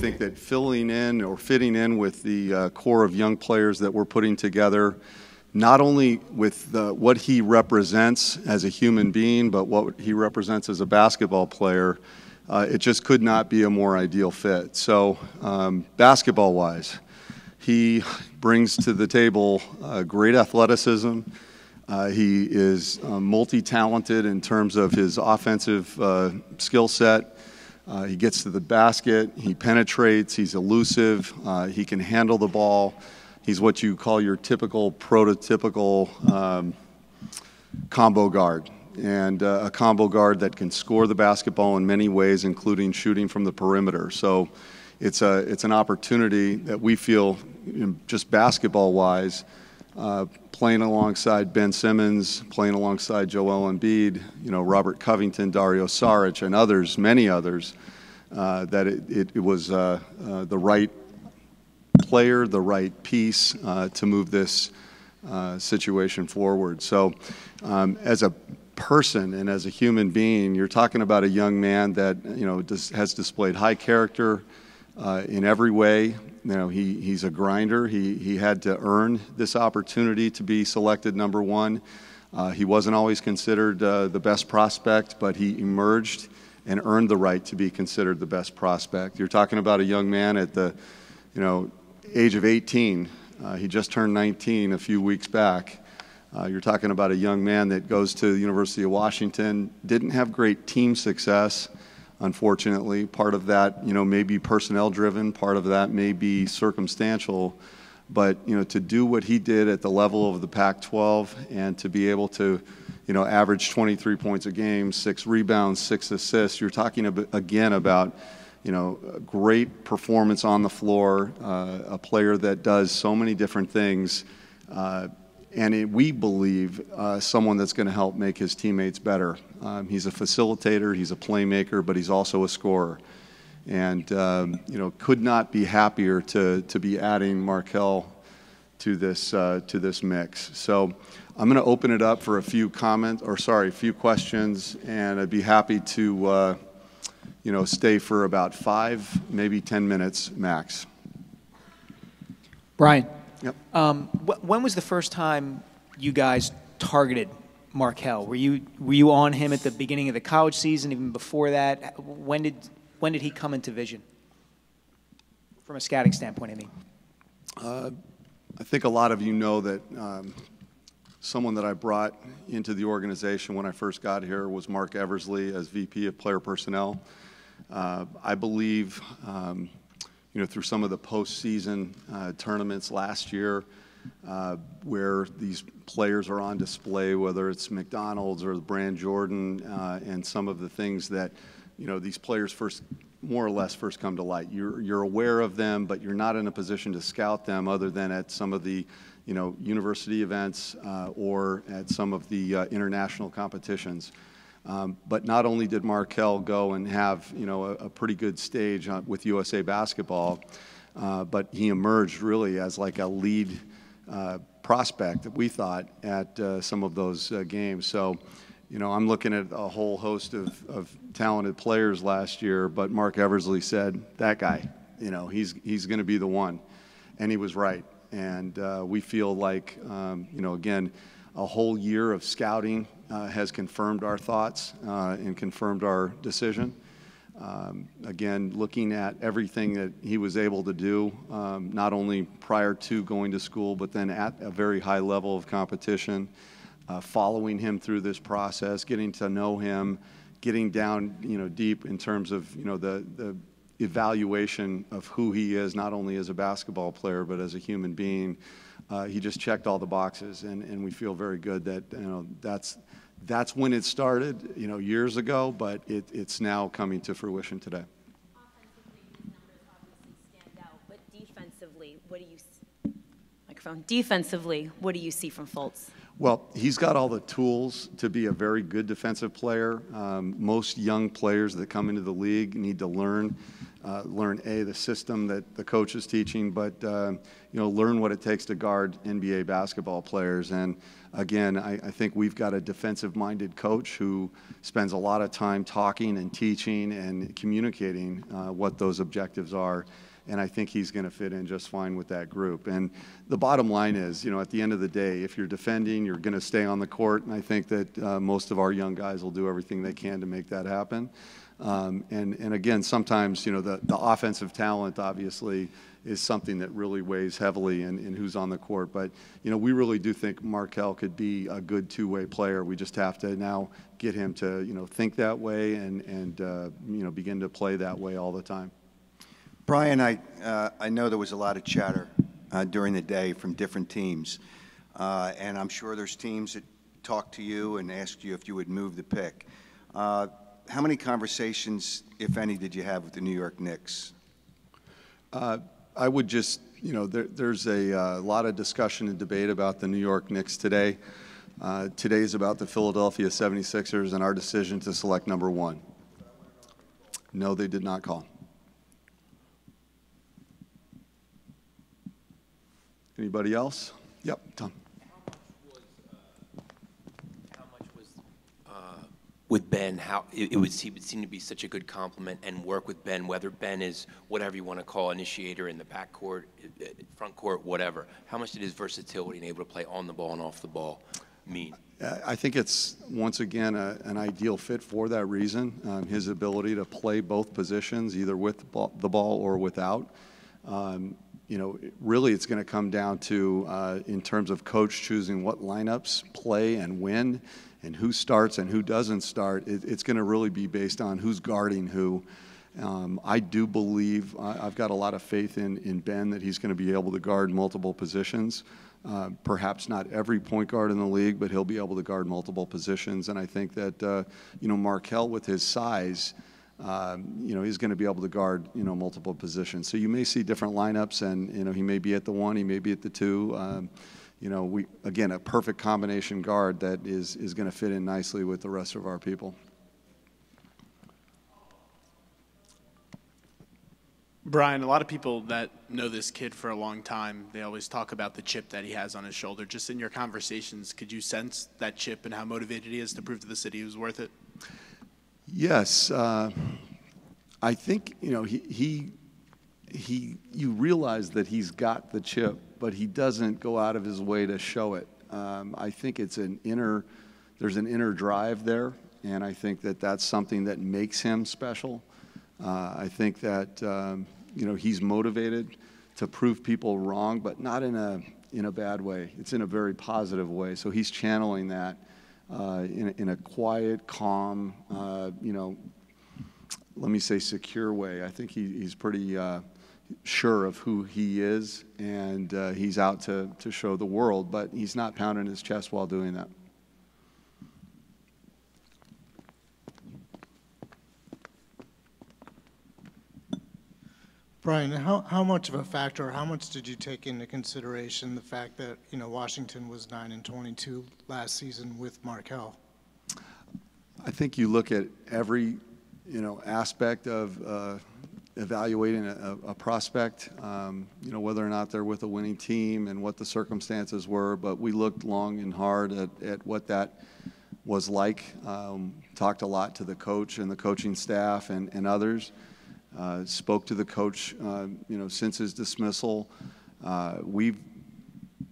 think that filling in or fitting in with the core of young players that we're putting together, not only with what he represents as a human being, but what he represents as a basketball player, it just could not be a more ideal fit. So basketball-wise, he brings to the table great athleticism. He is multi-talented in terms of his offensive skill set. He gets to the basket, he penetrates, he's elusive, he can handle the ball. He's what you call your typical, prototypical combo guard, and a combo guard that can score the basketball in many ways, including shooting from the perimeter. So it's an opportunity that we feel, just basketball-wise, playing alongside Ben Simmons, playing alongside Joel Embiid, Robert Covington, Dario Saric, and others, many others, that it was the right player, the right piece to move this situation forward. So as a person and as a human being, you're talking about a young man that has displayed high character in every way. He's a grinder. He had to earn this opportunity to be selected number one. He wasn't always considered the best prospect, but he emerged and earned the right to be considered the best prospect. You're talking about a young man at the age of 18. He just turned 19 a few weeks back. You're talking about a young man that goes to the University of Washington, didn't have great team success, unfortunately. Part of that, may be personnel driven, part of that may be circumstantial, but, to do what he did at the level of the Pac-12 and to be able to, average 23 points a game, 6 rebounds, 6 assists, you're talking again about, a great performance on the floor, a player that does so many different things, and we believe someone that's going to help make his teammates better. He's a facilitator, he's a playmaker, but he's also a scorer. And, could not be happier to be adding Markelle to this mix. So I'm going to open it up for a few questions, and I'd be happy to, stay for about 5, maybe 10 minutes max. Brian. Yep. When was the first time you guys targeted Markelle? Were you on him at the beginning of the college season, even before that? When did he come into vision? From a scouting standpoint, I mean. I think a lot of you know that someone that I brought into the organization when I first got here was Mark Eversley as VP of Player Personnel. I believe, through some of the postseason tournaments last year, where these players are on display, whether it's McDonald's or the brand Jordan, and some of the things that, these players more or less first come to light. You're aware of them, but you're not in a position to scout them other than at some of the, university events or at some of the international competitions. But not only did Markelle go and have, a pretty good stage with USA Basketball, but he emerged really as like a lead prospect that we thought at some of those games. So, I'm looking at a whole host of talented players last year, but Mark Eversley said, that guy, he's going to be the one. And he was right. And we feel like, again, a whole year of scouting has confirmed our thoughts and confirmed our decision. Again, looking at everything that he was able to do, not only prior to going to school, but then at a very high level of competition, following him through this process, getting to know him, getting down, deep in terms of, the evaluation of who he is, not only as a basketball player, but as a human being. He just checked all the boxes, and we feel very good that, that's when it started, years ago, but it's now coming to fruition today. Defensively, what do you see from Fultz? Well, he's got all the tools to be a very good defensive player. Most young players that come into the league need to learn learn the system that the coach is teaching, but learn what it takes to guard NBA basketball players. And again, I think we've got a defensive-minded coach who spends a lot of time talking and teaching and communicating what those objectives are. And I think he's going to fit in just fine with that group. And the bottom line is, at the end of the day, if you're defending, you're going to stay on the court. And I think that most of our young guys will do everything they can to make that happen. And again, sometimes, the offensive talent, obviously, is something that really weighs heavily in who's on the court. But, we really do think Markelle could be a good two-way player. We just have to now get him to, think that way and begin to play that way all the time. Bryan, I know there was a lot of chatter during the day from different teams, and I'm sure there's teams that talked to you and asked you if you would move the pick. How many conversations, if any, did you have with the New York Knicks? I would just, there's a lot of discussion and debate about the New York Knicks today. Today is about the Philadelphia 76ers and our decision to select number 1. No, they did not call. Anybody else? Yep, Tom. How much was with Ben? How it would seem to be such a good compliment and work with Ben, whether Ben is whatever you want to call initiator in the backcourt, front court, whatever. How much did his versatility and able to play on the ball and off the ball mean? I think it's, once again, an ideal fit for that reason. His ability to play both positions, either with the ball or without. Really it's going to come down to, in terms of coach choosing what lineups play and when, and who starts and who doesn't start. It's going to really be based on who's guarding who. I do believe, I've got a lot of faith in Ben that he's going to be able to guard multiple positions. Perhaps not every point guard in the league, but he'll be able to guard multiple positions. And I think that, Markelle with his size, he's going to be able to guard, multiple positions. So you may see different lineups, and, he may be at the 1, he may be at the 2. Again, a perfect combination guard that is going to fit in nicely with the rest of our people. Bryan, a lot of people that know this kid for a long time, they always talk about the chip that he has on his shoulder. Just in your conversations, could you sense that chip and how motivated he is to prove to the city he was worth it? Yes, I think you realize that he's got the chip, but he doesn't go out of his way to show it. I think there's an inner drive there, and I think that that's something that makes him special. I think that he's motivated to prove people wrong, but not in a bad way. It's in a very positive way. So he's channeling that. In a quiet, calm, let me say secure way. I think he's pretty sure of who he is, and he's out to show the world, but he's not pounding his chest while doing that. Bryan, how much of a factor, how much did you take into consideration the fact that, Washington was 9-22 last season with Markelle? I think you look at every, aspect of evaluating a prospect, whether or not they're with a winning team and what the circumstances were, but we looked long and hard at what that was like, talked a lot to the coach and the coaching staff and others. Spoke to the coach, since his dismissal. We've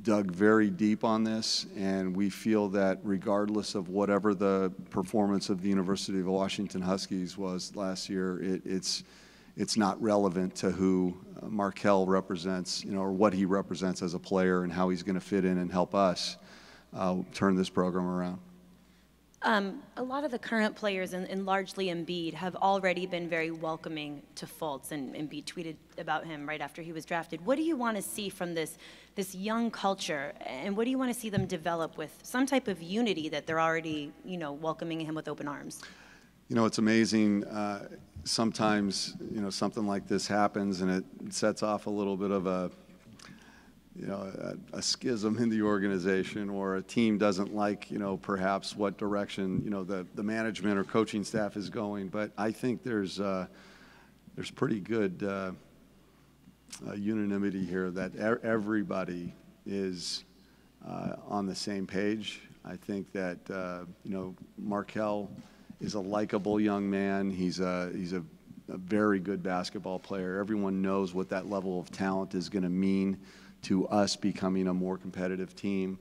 dug very deep on this, and we feel that regardless of whatever the performance of the University of Washington Huskies was last year, it's not relevant to who Markelle represents, or what he represents as a player and how he's going to fit in and help us turn this program around. A lot of the current players, and largely Embiid, have already been very welcoming to Fultz, and Embiid tweeted about him right after he was drafted. What do you want to see from this young culture, and what do you want to see them develop with some type of unity that they're already, welcoming him with open arms? It's amazing. Sometimes, something like this happens, and it sets off a little bit of a schism in the organization, or a team doesn't like, perhaps what direction, the management or coaching staff is going. But I think there's there's pretty good unanimity here that everybody is on the same page. I think that Markelle is a likable young man. He's a very good basketball player. Everyone knows what that level of talent is going to mean to us becoming a more competitive team.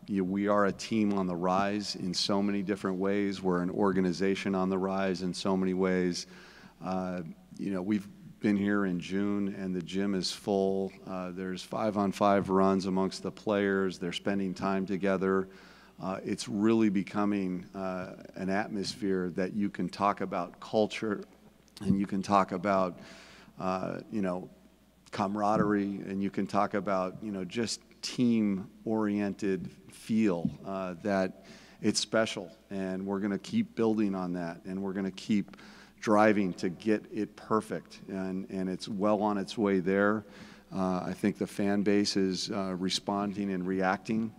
We are a team on the rise in so many different ways. We're an organization on the rise in so many ways. We've been here in June and the gym is full. There's 5-on-5 runs amongst the players. They're spending time together. It's really becoming an atmosphere that you can talk about culture, and you can talk about camaraderie, and you can talk about just team-oriented feel, that it's special, and we're going to keep building on that, and we're going to keep driving to get it perfect, and it's well on its way there. I think the fan base is responding and reacting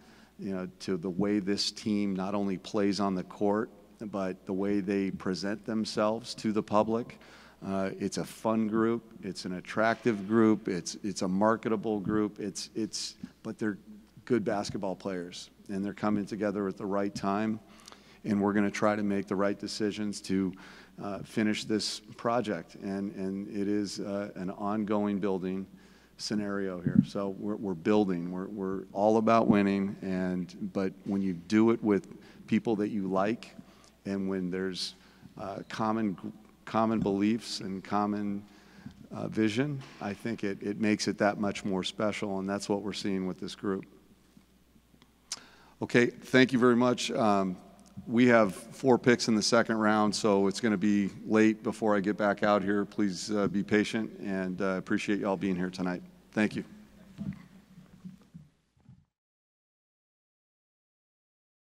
to the way this team not only plays on the court, but the way they present themselves to the public. It's a fun group. It's an attractive group. It's a marketable group. But they're good basketball players, and they're coming together at the right time. And we're going to try to make the right decisions to finish this project. And it is an ongoing building scenario here. So we're building. We're all about winning. But when you do it with people that you like, and when there's common beliefs and common vision, I think it makes it that much more special, and that's what we're seeing with this group. Okay, thank you very much. We have 4 picks in the second round, so it's going to be late before I get back out here. Please be patient, and appreciate you all being here tonight. Thank you.